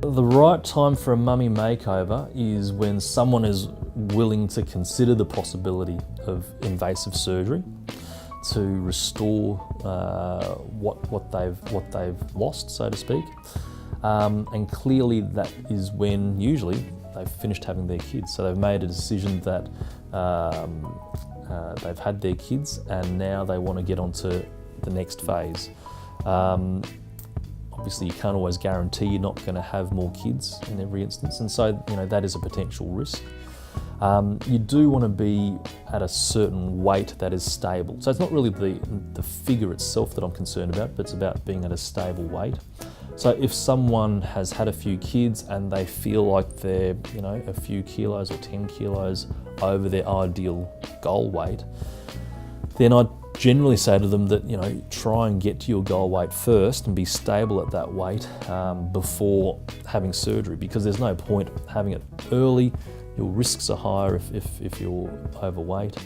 The right time for a mummy makeover is when someone is willing to consider the possibility of invasive surgery to restore what they've lost, so to speak. And clearly that is when usually they've finished having their kids. So they've made a decision that they've had their kids and now they want to get on to the next phase. Obviously, you can't always guarantee you're not going to have more kids in every instance, and so that is a potential risk. You do want to be at a certain weight that is stable. So it's not really the figure itself that I'm concerned about, but it's about being at a stable weight. So if someone has had a few kids and they feel like they're a few kilos or 10 kilos over their ideal goal weight, then I'd generally say to them that try and get to your goal weight first and be stable at that weight before having surgery, because there's no point having it early. Your risks are higher if you're overweight,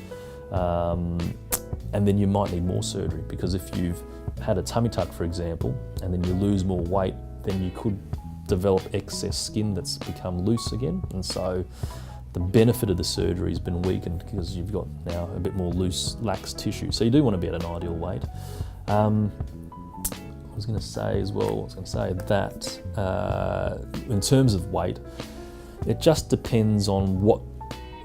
and then you might need more surgery, because if you've had a tummy tuck, for example, and then you lose more weight, then you could develop excess skin that's become loose again, and so the benefit of the surgery has been weakened because you've got now a bit more loose, lax tissue. So you do want to be at an ideal weight. I was going to say that in terms of weight, it just depends on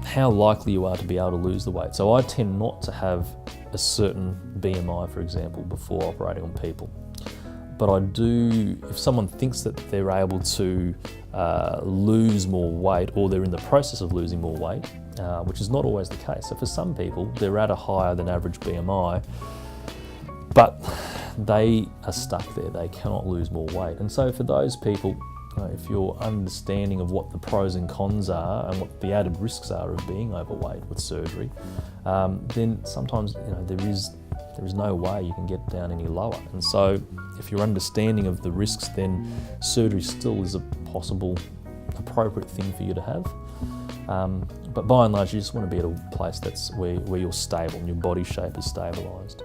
how likely you are to be able to lose the weight. So I tend not to have a certain BMI, for example, before operating on people. But I do, if someone thinks that they're able to lose more weight, or they're in the process of losing more weight, which is not always the case. So for some people, they're at a higher than average BMI, but they are stuck there. They cannot lose more weight. And so for those people, if your understanding of what the pros and cons are and what the added risks are of being overweight with surgery, then sometimes there is no way you can get down any lower. And so if your understanding of the risks, then surgery still is a possible appropriate thing for you to have. But by and large, you just want to be at a place where you're stable and your body shape is stabilised.